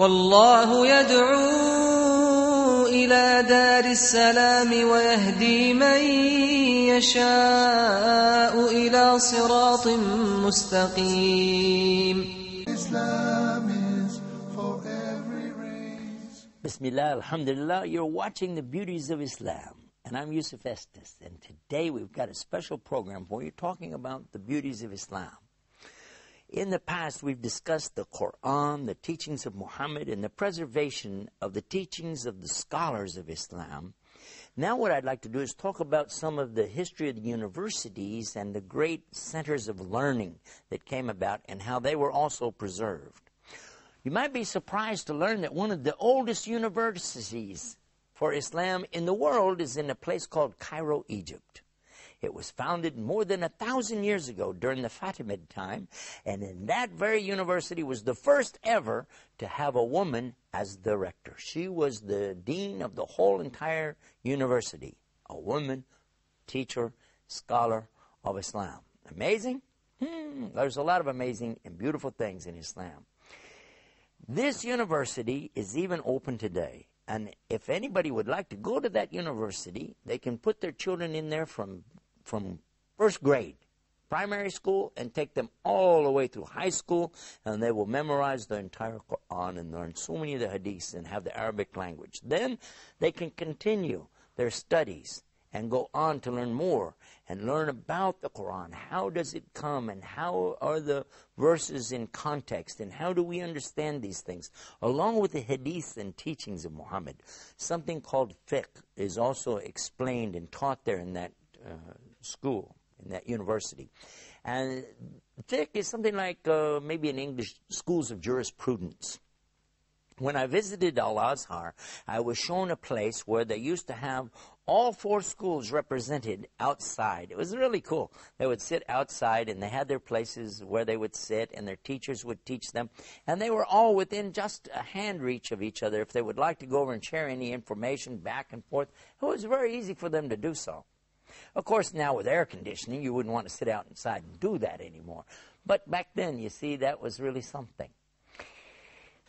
والله يدعو إلى دار السلام ويهدي من يشاء إلى صراط مستقيم. Bismillah, alhamdulillah, you're watching the Beauties of Islam, and I'm Yusuf Estes, and today we've got a special program for you talking about the beauties of Islam. In the past, we've discussed the Quran, the teachings of Muhammad, and the preservation of the teachings of the scholars of Islam. Now what I'd like to do is talk about some of the history of the universities and the great centers of learning that came about and how they were also preserved. You might be surprised to learn that one of the oldest universities for Islam in the world is in a place called Cairo, Egypt. It was founded more than 1,000 years ago during the Fatimid time, and in that very university was the first ever to have a woman as the rector. She was the dean of the whole entire university, a woman, teacher, scholar of Islam. Amazing? There's a lot of amazing and beautiful things in Islam. This university is even open today, and if anybody would like to go to that university, they can put their children in there from first grade, primary school, and take them all the way through high school, and they will memorize the entire Quran and learn so many of the hadiths and have the Arabic language. Then they can continue their studies and go on to learn more and learn about the Quran. How does it come, and how are the verses in context, and how do we understand these things? Along with the hadiths and teachings of Muhammad. Something called fiqh is also explained and taught there in that school, in that university. And fiqh is something like maybe in English, schools of jurisprudence. When I visited Al-Azhar, I was shown a place where they used to have all four schools represented outside. It was really cool. They would sit outside, and they had their places where they would sit, and their teachers would teach them. And they were all within just a hand reach of each other. If they would like to go over and share any information back and forth, it was very easy for them to do so. Of course, now with air conditioning, you wouldn't want to sit out inside and do that anymore. But back then, you see, that was really something.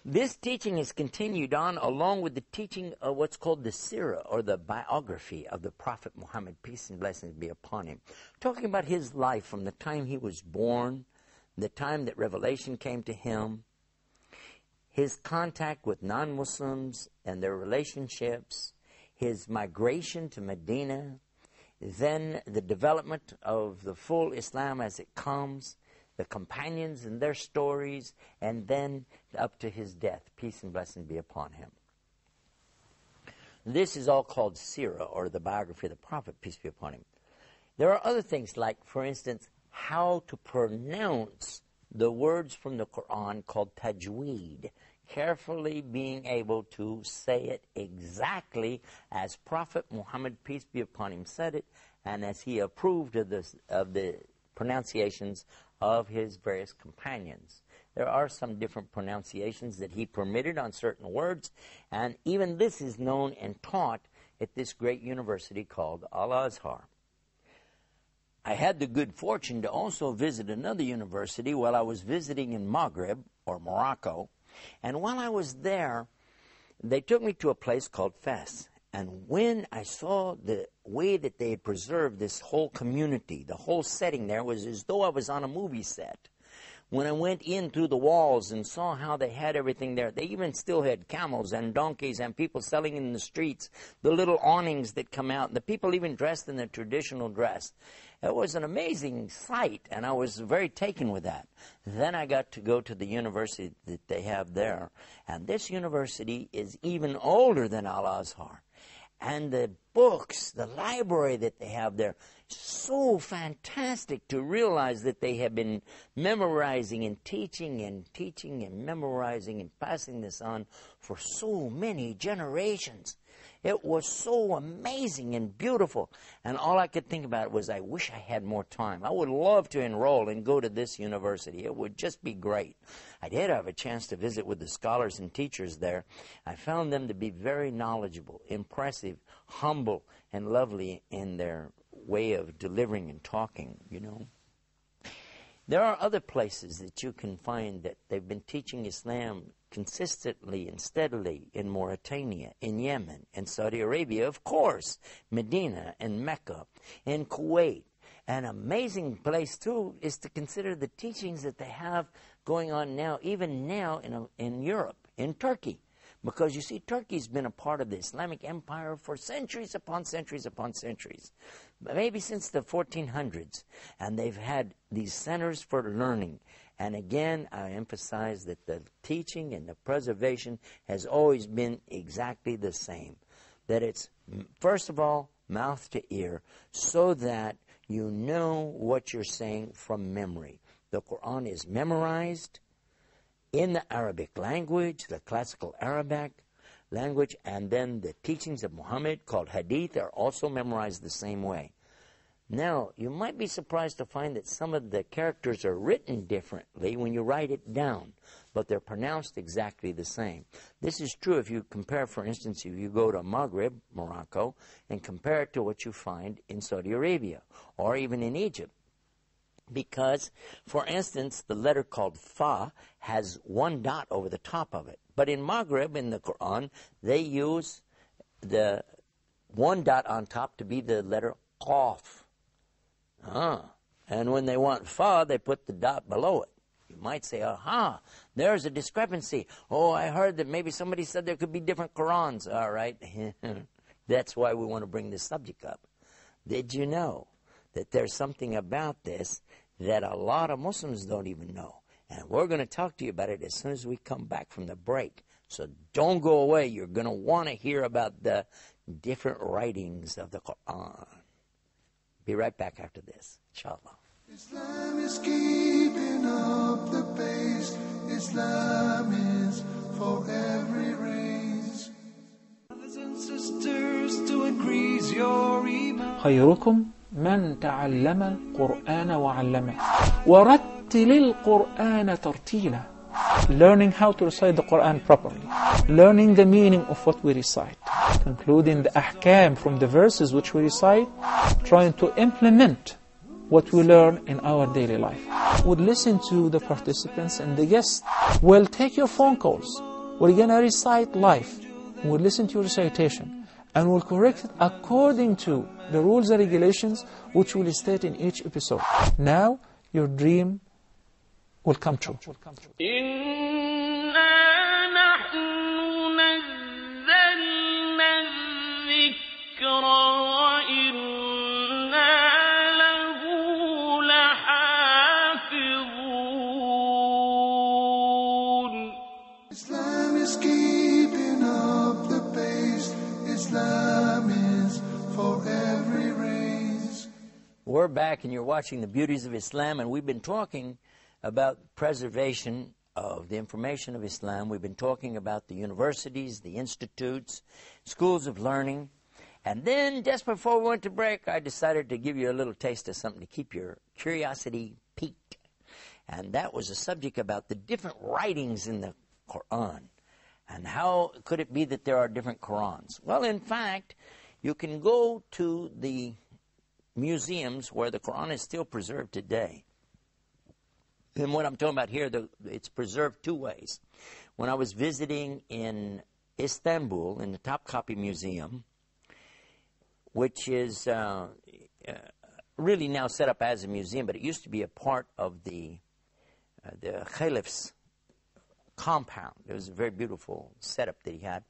This teaching is continued on along with the teaching of what's called the Sirah, or the biography of the Prophet Muhammad, peace and blessings be upon him. Talking about his life from the time he was born, the time that revelation came to him, his contact with non-Muslims and their relationships, his migration to Medina, then the development of the full Islam as it comes, the companions and their stories, and then up to his death. Peace and blessing be upon him. This is all called Sirah, or the biography of the Prophet, peace be upon him. There are other things like, for instance, how to pronounce the words from the Quran called tajweed, carefully being able to say it exactly as Prophet Muhammad, peace be upon him, said it, and as he approved of the pronunciations of his various companions. There are some different pronunciations that he permitted on certain words, and even this is known and taught at this great university called Al-Azhar. I had the good fortune to also visit another university while I was visiting in Maghreb, or Morocco, and while I was there, they took me to a place called Fes. And when I saw the way that they had preserved this whole community, the whole setting there was as though I was on a movie set. When I went in through the walls and saw how they had everything there, they even still had camels and donkeys and people selling in the streets, the little awnings that come out, the people even dressed in their traditional dress. It was an amazing sight, and I was very taken with that. Then I got to go to the university that they have there, and this university is even older than Al-Azhar. And the books, the library that they have there, so fantastic to realize that they have been memorizing and teaching and memorizing and passing this on for so many generations. It was so amazing and beautiful. And all I could think about was, I wish I had more time. I would love to enroll and go to this university. It would just be great. I did have a chance to visit with the scholars and teachers there. I found them to be very knowledgeable, impressive, humble, and lovely in their way of delivering and talking, you know. There are other places that you can find that they've been teaching Islam consistently and steadily in Mauritania, in Yemen, in Saudi Arabia, of course, Medina and Mecca, in Kuwait. An amazing place, too, is to consider the teachings that they have going on now, even now in Europe, in Turkey. Because you see, Turkey's been a part of the Islamic empire for centuries upon centuries upon centuries. Maybe since the 1400s. And they've had these centers for learning. And again, I emphasize that the teaching and the preservation has always been exactly the same. That it's, first of all, mouth to ear, so that you know what you're saying from memory. The Quran is memorized in the Arabic language, the classical Arabic language, and then the teachings of Muhammad, called hadith, are also memorized the same way. Now, you might be surprised to find that some of the characters are written differently when you write it down, but they're pronounced exactly the same. This is true if you compare, for instance, if you go to Maghreb, Morocco, and compare it to what you find in Saudi Arabia, or even in Egypt. Because, for instance, the letter called Fa has one dot over the top of it. But in Maghreb, in the Quran, they use the one dot on top to be the letter Qaf. And when they want Fa, they put the dot below it. You might say, aha, there's a discrepancy. Oh, I heard that maybe somebody said there could be different Qurans. All right. That's why we want to bring this subject up. Did you know that there's something about this that a lot of Muslims don't even know? And we're going to talk to you about it as soon as we come back from the break. So don't go away. You're going to want to hear about the different writings of the Quran. Be right back after this, inshallah. Islam is keeping up the pace. Islam is for every race. Brothers and sisters, to increase your iman. خيركم من تعلم القرآن وعلمه ورتل القرآن ترتيلا. Learning how to recite the Quran properly, learning the meaning of what we recite, concluding the ahkam from the verses which we recite, trying to implement what we learn in our daily life. We'll listen to the participants and the guests. We'll take your phone calls. We're going to recite live. We'll listen to your recitation and we'll correct it according to the rules and regulations which we'll state in each episode. Now, your dream will come true. Islam is keeping up the pace. Islam is for every race. We're back and you're watching the Beauties of Islam, and we've been talking about preservation of the information of Islam. We've been talking about the universities, the institutes, schools of learning. And then just before we went to break, I decided to give you a little taste of something to keep your curiosity piqued. And that was a subject about the different writings in the Quran. And how could it be that there are different Qurans? Well, in fact, you can go to the museums where the Quran is still preserved today. And what I'm talking about here, it's preserved two ways. When I was visiting in Istanbul, in the Topkapi Museum, which is really now set up as a museum, but it used to be a part of the Caliph's compound. It was a very beautiful setup that he had.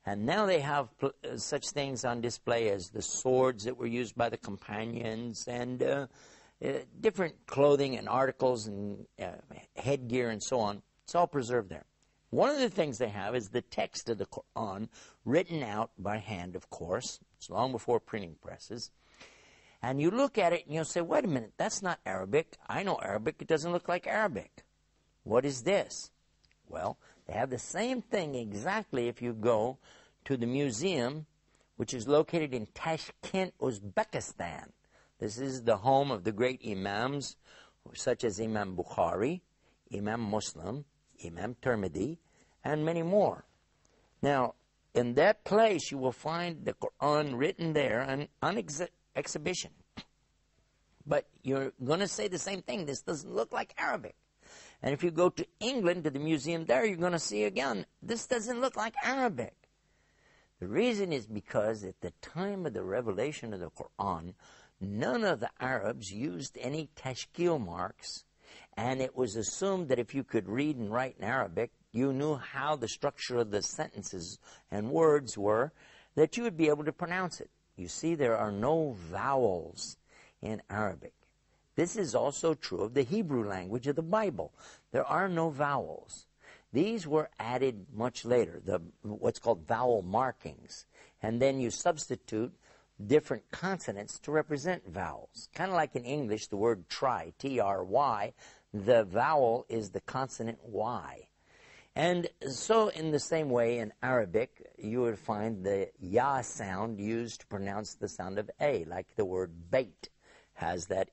And now they have such things on display as the swords that were used by the companions and different clothing and articles and headgear and so on. It's all preserved there. One of the things they have is the text of the Quran, written out by hand, of course. It's long before printing presses. And you look at it and you'll say, wait a minute, that's not Arabic. I know Arabic. It doesn't look like Arabic. What is this? Well, they have the same thing exactly if you go to the museum, which is located in Tashkent, Uzbekistan. This is the home of the great imams, such as Imam Bukhari, Imam Muslim, Imam Tirmidhi, and many more. Now, in that place, you will find the Quran written there and on exhibition. But you're going to say the same thing. This doesn't look like Arabic. And if you go to England, to the museum there, you're going to see again, this doesn't look like Arabic. The reason is because at the time of the revelation of the Quran, none of the Arabs used any tashkil marks, and it was assumed that if you could read and write in Arabic, you knew how the structure of the sentences and words were, that you would be able to pronounce it. You see, there are no vowels in Arabic. This is also true of the Hebrew language of the Bible. There are no vowels. These were added much later, what's called vowel markings. And then you substitute different consonants to represent vowels. Kind of like in English, the word try, T-R-Y, the vowel is the consonant Y. And so in the same way in Arabic, you would find the ya sound used to pronounce the sound of A, like the word bait has that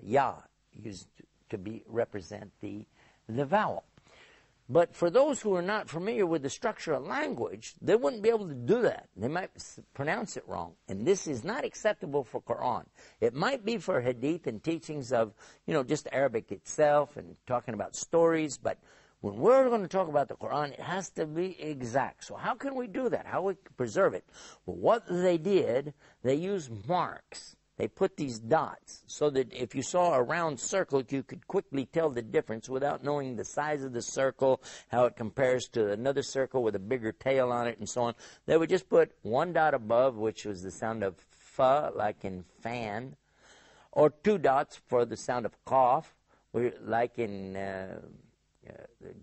ya used to represent the vowel. But for those who are not familiar with the structure of language, they wouldn't be able to do that. They might pronounce it wrong. And this is not acceptable for Quran. It might be for hadith and teachings of, just Arabic itself and talking about stories. But when we're going to talk about the Quran, it has to be exact. So how can we do that? How we preserve it? Well, what they did, they used marks. They put these dots so that if you saw a round circle, you could quickly tell the difference without knowing the size of the circle, how it compares to another circle with a bigger tail on it, and so on. They would just put one dot above, which was the sound of fa, like in fan, or two dots for the sound of cough, like in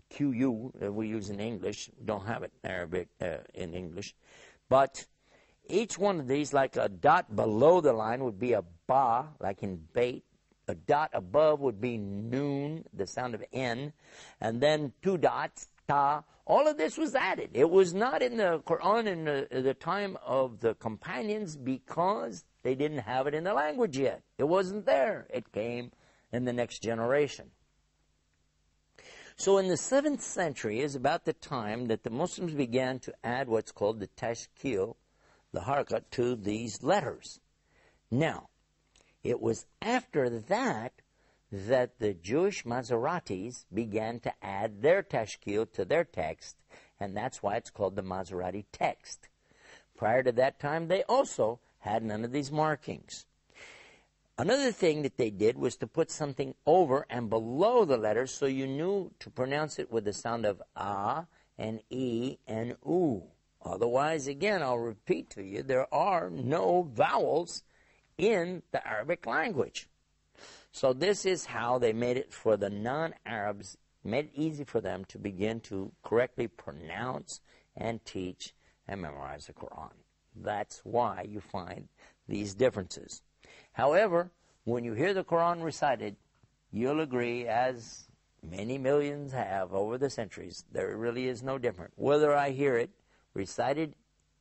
QU that we use in English. We don't have it in Arabic in English. But each one of these, like a dot below the line, would be a ba, like in bait. A dot above would be noon, the sound of N. And then two dots, ta. All of this was added. It was not in the Quran in the time of the companions because they didn't have it in the language yet. It wasn't there. It came in the next generation. So in the 7th century is about the time that the Muslims began to add what's called the tashkil, the harakat, to these letters. Now, it was after that the Jewish Maseratis began to add their tashkil to their text, and that's why it's called the Maserati text. Prior to that time, they also had none of these markings. Another thing that they did was to put something over and below the letters so you knew to pronounce it with the sound of A and E and U. Otherwise, again, I'll repeat to you, there are no vowels in the Arabic language. So this is how they made it for the non-Arabs, made it easy for them to begin to correctly pronounce and teach and memorize the Quran. That's why you find these differences. However, when you hear the Quran recited, you'll agree, as many millions have over the centuries, there really is no difference. Whether I hear it recited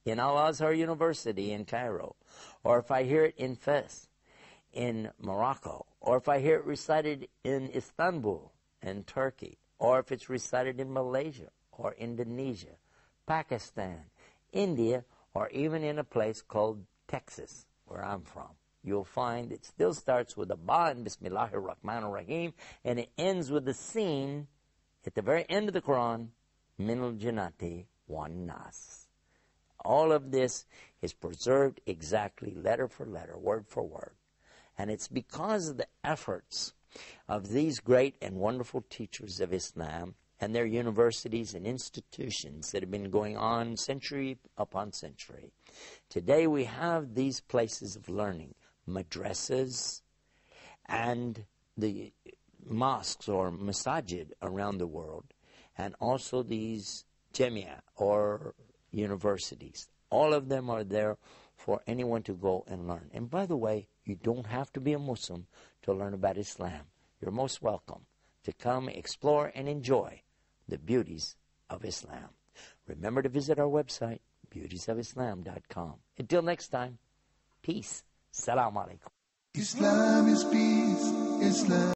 in Al-Azhar University in Cairo, or if I hear it in Fes in Morocco, or if I hear it recited in Istanbul in Turkey, or if it's recited in Malaysia or Indonesia, Pakistan, India, or even in a place called Texas, where I'm from, you'll find it still starts with a ba in Bismillahir Rahmanir Rahim, and it ends with the scene at the very end of the Quran, Minal Jannati wan Nas. All of this is preserved exactly, letter for letter, word for word. And it's because of the efforts of these great and wonderful teachers of Islam and their universities and institutions that have been going on century upon century. Today we have these places of learning, madrasas and the mosques or masajid around the world, and also these Jamia or universities. All of them are there for anyone to go and learn. And by the way, you don't have to be a Muslim to learn about Islam. You're most welcome to come explore and enjoy the beauties of Islam. Remember to visit our website, beautiesofislam.com. Until next time, peace. Salaam alaikum. Islam is peace. Islam.